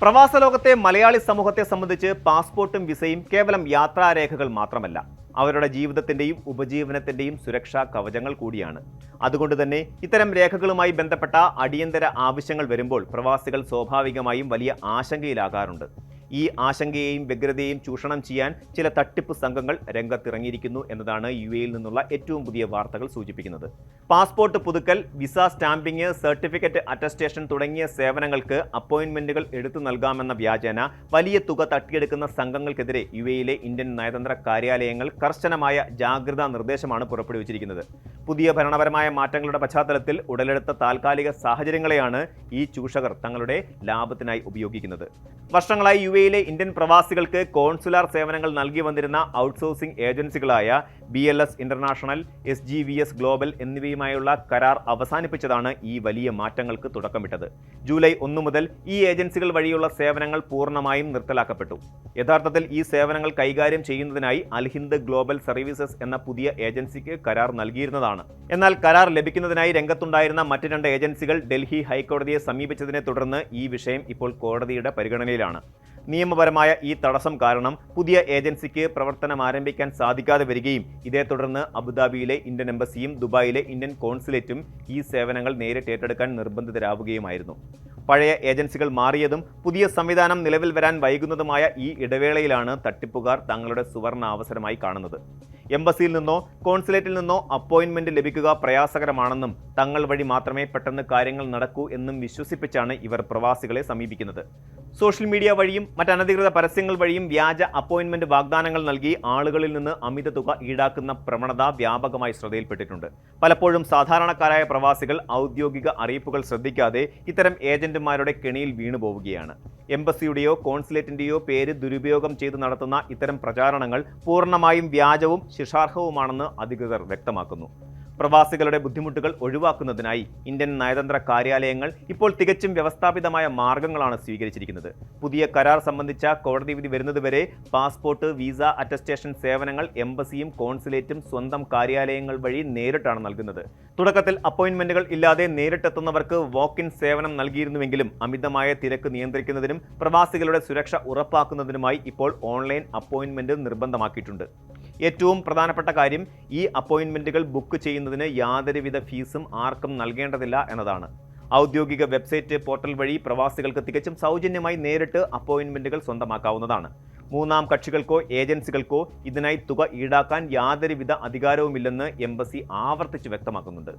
പ്രവാസ ലോകത്തെ മലയാളി സമൂഹത്തെ സംബന്ധിച്ച് പാസ്പോർട്ടും വിസയും കേവലം യാത്രാരേഖകൾ മാത്രമല്ല, അവരുടെ ജീവിതത്തിന്റെയും ഉപജീവനത്തിന്റെയും സുരക്ഷാ കവചങ്ങൾ കൂടിയാണ്. അതുകൊണ്ട് തന്നെ ഇത്തരം രേഖകളുമായി ബന്ധപ്പെട്ട അടിയന്തര ആവശ്യങ്ങൾ വരുമ്പോൾ പ്രവാസികൾ സ്വാഭാവികമായും വലിയ ആശങ്കയിലാകാറുണ്ട്. ഈ ആശങ്കയെയും വ്യഗ്രതയെയും ചൂഷണം ചെയ്യാൻ ചില തട്ടിപ്പ് സംഘങ്ങൾ രംഗത്തിറങ്ങിയിരിക്കുന്നു എന്നതാണ് യുഎഇയിൽ നിന്നുള്ള ഏറ്റവും പുതിയ വാർത്തകൾ സൂചിപ്പിക്കുന്നത്. പാസ്പോർട്ട് പുതുക്കൽ, വിസ സ്റ്റാമ്പിംഗ്, സർട്ടിഫിക്കറ്റ് അറ്റസ്റ്റേഷൻ തുടങ്ങിയ സേവനങ്ങൾക്ക് അപ്പോയിന്റ്മെന്റുകൾ എടുത്തു നൽകാമെന്ന വ്യാജേന വലിയ തുക തട്ടിയെടുക്കുന്ന സംഘങ്ങൾക്കെതിരെ യുഎഇയിലെ ഇന്ത്യൻ നയതന്ത്ര കാര്യാലയങ്ങൾ കർശനമായ ജാഗ്രതാ നിർദ്ദേശമാണ് പുറപ്പെടുവിച്ചിരിക്കുന്നത്. പുതിയ ഭരണപരമായ മാറ്റങ്ങളുടെ പശ്ചാത്തലത്തിൽ ഉടലെടുത്ത താൽക്കാലിക സാഹചര്യങ്ങളെയാണ് ഈ ചൂഷകർ തങ്ങളുടെ ലാഭത്തിനായി ഉപയോഗിക്കുന്നത്. വർഷങ്ങളായി യുഎഇയിലെ ഇന്ത്യൻ പ്രവാസികൾക്ക് കോൺസുലാർ സേവനങ്ങൾ നൽകി വന്നിരുന്ന ഔട്ട്സോഴ്സിംഗ് ഏജൻസികളായ BLS ഇന്റർനാഷണൽ, SGVS ഗ്ലോബൽ എന്നിവയുമായുള്ള കരാർ അവസാനിപ്പിച്ചതാണ് ഈ വലിയ മാറ്റങ്ങൾക്ക് തുടക്കമിട്ടത്. ജൂലൈ 1 മുതൽ ഈ ഏജൻസികൾ വഴിയുള്ള സേവനങ്ങൾ പൂർണ്ണമായും നിർത്തലാക്കപ്പെട്ടു. യഥാർത്ഥത്തിൽ ഈ സേവനങ്ങൾ കൈകാര്യം ചെയ്യുന്നതിനായി അൽഹിന്ദ് ഗ്ലോബൽ സർവീസസ് എന്ന പുതിയ ഏജൻസിക്ക് കരാർ നൽകിയിരുന്നതാണ്. എന്നാൽ കരാർ ലഭിക്കുന്നതിനായി രംഗത്തുണ്ടായിരുന്ന മറ്റ് 2 ഏജൻസികൾ ഡൽഹി ഹൈക്കോടതിയെ സമീപിച്ചതിനെ തുടർന്ന് ഈ വിഷയം ഇപ്പോൾ കോടതിയുടെ പരിഗണനയിലാണ്. നിയമപരമായ ഈ തടസ്സം കാരണം പുതിയ ഏജൻസിക്ക് പ്രവർത്തനം ആരംഭിക്കാൻ സാധിക്കാതെ വരികയും ഇതേ തുടർന്ന് അബുദാബിയിലെ ഇന്ത്യൻ എംബസിയും ദുബായിലെ ഇന്ത്യൻ കോൺസുലേറ്റും ഈ സേവനങ്ങൾ നേരിട്ട് ഏറ്റെടുക്കാൻ നിർബന്ധിതരാവുകയുമായിരുന്നു. പഴയ ഏജൻസികൾ മാറിയതും പുതിയ സംവിധാനം നിലവിൽ വരാൻ വൈകുന്നതുമായ ഈ ഇടവേളയിലാണ് തട്ടിപ്പുകാർ തങ്ങളുടെ സുവർണ അവസരമായി കാണുന്നത്. എംബസിയിൽ നിന്നോ കോൺസുലേറ്റിൽ നിന്നോ അപ്പോയിന്റ്മെന്റ് ലഭിക്കുക പ്രയാസകരമാണെന്നും തങ്ങൾ വഴി മാത്രമേ പെട്ടെന്ന് കാര്യങ്ങൾ നടക്കൂ എന്നും വിശ്വസിപ്പിച്ചാണ് ഇവർ പ്രവാസികളെ സമീപിക്കുന്നത്. സോഷ്യൽ മീഡിയ വഴിയും മറ്റനധികൃത പരസ്യങ്ങൾ വഴിയും വ്യാജ അപ്പോയിന്റ്മെന്റ് വാഗ്ദാനങ്ങൾ നൽകി ആളുകളിൽ നിന്ന് അമിത തുക ഈടാക്കുന്ന പ്രവണത വ്യാപകമായി ശ്രദ്ധയിൽപ്പെട്ടിട്ടുണ്ട്. പലപ്പോഴും സാധാരണക്കാരായ പ്രവാസികൾ ഔദ്യോഗിക അറിയിപ്പുകൾ ശ്രദ്ധിക്കാതെ ഇത്തരം ഏജന്റുമാരുടെ കെണിയിൽ വീണുപോവുകയാണ്. എംബസിയുടെയോ കോൺസുലേറ്റിന്റെയോ പേര് ദുരുപയോഗം ചെയ്ത് നടത്തുന്ന ഇത്തരം പ്രചാരണങ്ങൾ പൂർണ്ണമായും വ്യാജവും ശിക്ഷാർഹവുമാണെന്ന് അധികൃതർ വ്യക്തമാക്കുന്നു. പ്രവാസികളുടെ ബുദ്ധിമുട്ടുകൾ ഒഴിവാക്കുന്നതിനായി ഇന്ത്യൻ നയതന്ത്ര കാര്യാലയങ്ങൾ ഇപ്പോൾ തികച്ചും വ്യവസ്ഥാപിതമായ മാർഗങ്ങളാണ് സ്വീകരിച്ചിരിക്കുന്നത്. പുതിയ കരാർ സംബന്ധിച്ച കോടതി വിധി വരുന്നതുവരെ പാസ്പോർട്ട്, വിസ അറ്റസ്റ്റേഷൻ സേവനങ്ങൾ എംബസിയും കോൺസുലേറ്റും സ്വന്തം കാര്യാലയങ്ങൾ വഴി നേരിട്ടാണ് നൽകുന്നത്. തുടക്കത്തിൽ അപ്പോയിന്റ്മെന്റുകൾ ഇല്ലാതെ നേരിട്ടെത്തുന്നവർക്ക് വാക്ക്-ഇൻ സേവനം നൽകിയിരുന്നുവെങ്കിലും അമിതമായ തിരക്ക് നിയന്ത്രിക്കുന്നതിനും പ്രവാസികളുടെ സുരക്ഷ ഉറപ്പാക്കുന്നതിനുമായി ഇപ്പോൾ ഓൺലൈൻ അപ്പോയിന്റ്മെന്റ് നിർബന്ധമാക്കിയിട്ടുണ്ട്. ഏറ്റവും പ്രധാനപ്പെട്ട കാര്യം, ഈ അപ്പോയിന്റ്മെന്റുകൾ ബുക്ക് ചെയ്യുന്നതിന് യാതൊരുവിധ ഫീസും ആർക്കും നൽകേണ്ടതില്ല എന്നതാണ്. ഔദ്യോഗിക വെബ്സൈറ്റ് പോർട്ടൽ വഴി പ്രവാസികൾക്ക് തികച്ചും സൗജന്യമായി നേരിട്ട് അപ്പോയിന്റ്മെന്റുകൾ സ്വന്തമാക്കാവുന്നതാണ്. മൂന്നാം കക്ഷികൾക്കോ ഏജൻസികൾക്കോ ഇതിനായി തുക ഈടാക്കാൻ യാതൊരുവിധ അധികാരവുമില്ലെന്ന് എംബസി ആവർത്തിച്ച് വ്യക്തമാക്കുന്നുണ്ട്.